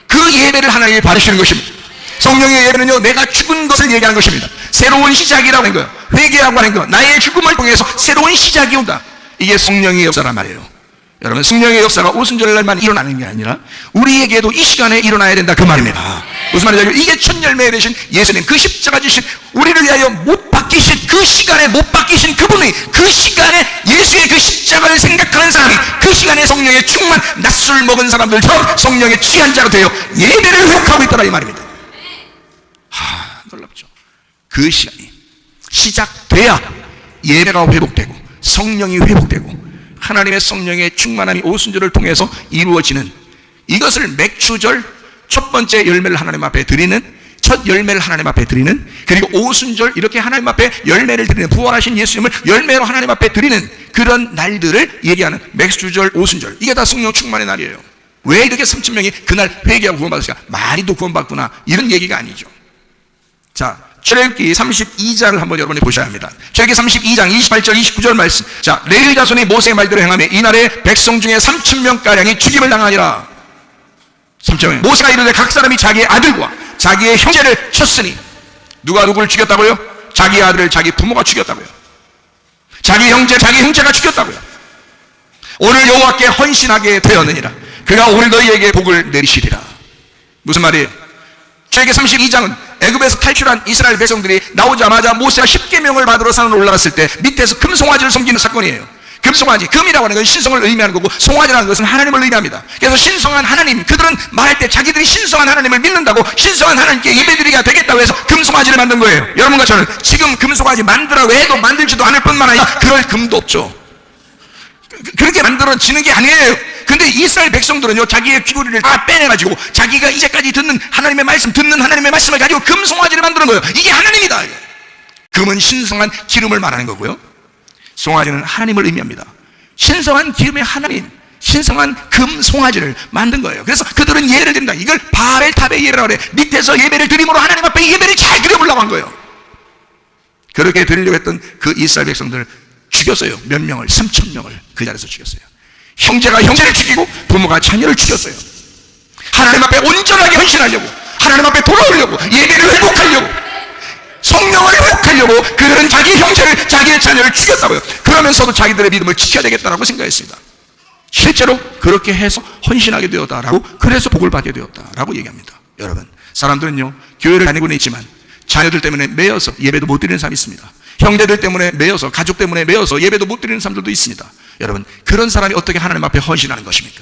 그 예배를 하나님이 받으시는 것입니다. 성령의 예배는요, 내가 죽은 것을 얘기하는 것입니다. 새로운 시작이라고 하는 거예요. 회개라고 하는 거, 나의 죽음을 통해서 새로운 시작이 온다. 이게 성령의 역사란 말이에요. 여러분, 성령의 역사가 오순절날만 일어나는 게 아니라 우리에게도 이 시간에 일어나야 된다 그 말입니다. 무슨 말이죠? 이게 첫 열매 되신 예수님, 그 십자가 지신 우리를 위하여 못 박히신 그 시간에 못 박히신 그분이 그 시간에 예수의 그 십자가를 생각하는 사람이 그 시간에 성령의 충만 낮술 먹은 사람들처럼 성령의 취한 자가 되어 예배를 회복하고 있더라 이 말입니다. 놀랍죠. 그 시간이 시작돼야 예배가 회복되고 성령이 회복되고 하나님의 성령의 충만함이 오순절을 통해서 이루어지는 이것을 맥주절 첫 번째 열매를 하나님 앞에 드리는 첫 열매를 하나님 앞에 드리는 그리고 오순절 이렇게 하나님 앞에 열매를 드리는 부활하신 예수님을 열매로 하나님 앞에 드리는 그런 날들을 얘기하는 맥주절 오순절 이게 다 성령 충만의 날이에요. 왜 이렇게 3,000명이 그날 회개하고 구원받았을까? 많이도 구원받구나 이런 얘기가 아니죠. 자, 출애굽기 32장을 한번 여러분이 보셔야 합니다. 출애굽기 32장 28절 29절 말씀. 자, 레위 자손이 모세의 말대로 행하며 이날에 백성 중에 3,000명가량이 죽임을 당하니라. 3,000명. 모세가 이르되 각 사람이 자기의 아들과 자기의 형제를 쳤으니 누가 누구를 죽였다고요? 자기 아들을 자기 부모가 죽였다고요. 자기 형제가 죽였다고요. 오늘 여호와께 헌신하게 되었느니라. 그가 오늘 너희에게 복을 내리시리라. 무슨 말이에요? 출애굽기 32장은 애굽에서 탈출한 이스라엘 백성들이 나오자마자 모세가 10계명을 받으러 산으로 올라갔을 때 밑에서 금송아지를 섬기는 사건이에요. 금송아지, 금이라고 하는 건 신성을 의미하는 거고 송아지라는 것은 하나님을 의미합니다. 그래서 신성한 하나님, 그들은 말할 때 자기들이 신성한 하나님을 믿는다고 신성한 하나님께 예배드리게 되겠다고 해서 금송아지를 만든 거예요. 여러분과 저는 지금 금송아지 만들라고 해도 만들지도 않을 뿐만 아니라 그럴 금도 없죠. 그렇게 만들어지는 게 아니에요. 근데 이스라엘 백성들은요, 자기의 귀고리를 다 빼내가지고 자기가 이제까지 듣는 하나님의 말씀을 가지고 금송아지를 만드는 거예요. 이게 하나님이다. 금은 신성한 기름을 말하는 거고요, 송아지는 하나님을 의미합니다. 신성한 기름의 하나님, 신성한 금 송아지를 만든 거예요. 그래서 그들은 예배를 드린다. 이걸 바벨탑의 예배라고 그래. 밑에서 예배를 드림으로 하나님 앞에 예배를 잘 드려보려고 한 거예요. 그렇게 드리려고 했던 그 이스라엘 백성들을 죽였어요. 몇 명을, 3,000명을 그 자리에서 죽였어요. 형제가 형제를 죽이고 부모가 자녀를 죽였어요. 하나님 앞에 온전하게 헌신하려고, 하나님 앞에 돌아오려고, 예배를 회복하려고, 성령을 회복하려고 그들은 자기 형제를, 자기의 자녀를 죽였다고요. 그러면서도 자기들의 믿음을 지켜야 되겠다라고 생각했습니다. 실제로 그렇게 해서 헌신하게 되었다라고, 그래서 복을 받게 되었다라고 얘기합니다. 여러분, 사람들은요, 교회를 다니고는 있지만 자녀들 때문에 매여서 예배도 못 드리는 사람이 있습니다. 형제들 때문에 매여서, 가족 때문에 매여서 예배도 못 드리는 사람들도 있습니다. 여러분, 그런 사람이 어떻게 하나님 앞에 헌신하는 것입니까?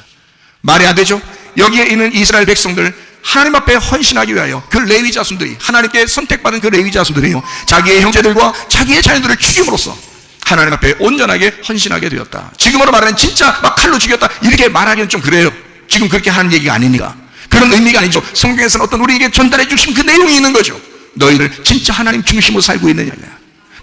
말이 안 되죠? 여기에 있는 이스라엘 백성들, 하나님 앞에 헌신하기 위하여 그 레위 자손들이, 하나님께 선택받은 그 레위 자손들이요, 자기의 형제들과 자기의 자녀들을 죽임으로써 하나님 앞에 온전하게 헌신하게 되었다. 지금으로 말하면 진짜 막 칼로 죽였다 이렇게 말하기는 좀 그래요. 지금 그렇게 하는 얘기가 아니니까. 그런 의미가 아니죠. 성경에서는 어떤 우리에게 전달해 주신 그 내용이 있는 거죠. 너희들 진짜 하나님 중심으로 살고 있느냐,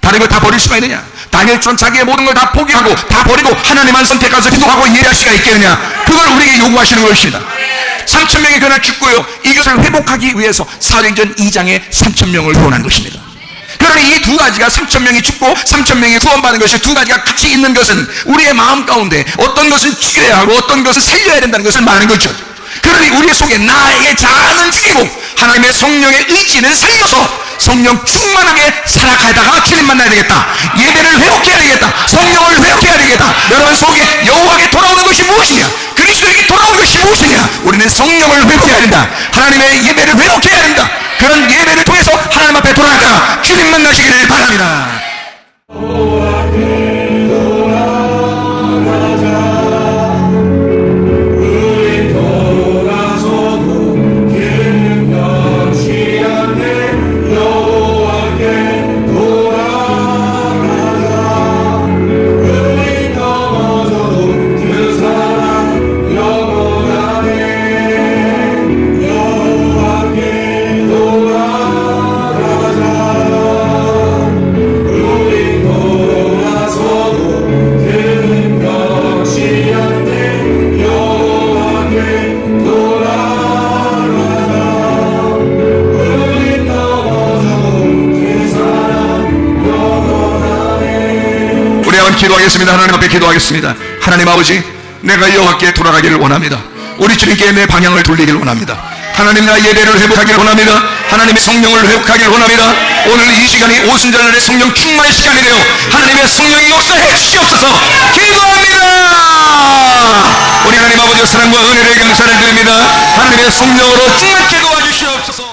다른 걸 다 버릴 수가 있느냐? 다니엘처럼 자기의 모든 걸 다 포기하고 다 버리고 하나님만 선택해서 기도하고 예배할 수가 있겠느냐? 그걸 우리에게 요구하시는 것입니다. 3,000명이 그날 죽고요, 이것을 회복하기 위해서 사도행전 2장에 3,000명을 구원한 것입니다. 그러니 이 두 가지가, 3,000명이 죽고 3,000명이 구원받는 것이 두 가지가 같이 있는 것은 우리의 마음 가운데 어떤 것은 죽여야 하고 어떤 것은 살려야 된다는 것을 말하는 거죠. 그러니 우리 속에 나의 자아는 죽이고 하나님의 성령의 의지는 살려서 성령 충만하게 살아가다가 주님 만나야 되겠다. 예배를 회복해야 되겠다. 성령을 회복해야 되겠다. 여러분 속에 여호와에게 돌아오는 것이 무엇이냐? 그리스도에게 돌아오는 것이 무엇이냐? 우리는 성령을 회복해야 된다. 하나님의 예배를 회복해야 된다. 그런 예배를 통해서 하나님 앞에 돌아가다가 주님 만나시기를 바랍니다. 기도하겠습니다. 하나님 앞에 기도하겠습니다. 하나님 아버지, 내가 여호와께 돌아가기를 원합니다. 우리 주님께 내 방향을 돌리기를 원합니다. 하나님, 나 예배를 회복하기를 원합니다. 하나님의 성령을 회복하기를 원합니다. 오늘 이 시간이 오순절날의 성령 충만의 시간이 되어 하나님의 성령이 역사해 주시옵소서. 기도합니다. 우리 하나님 아버지의 사랑과 은혜를 감사를 드립니다. 하나님의 성령으로 충만케 도와주시옵소서.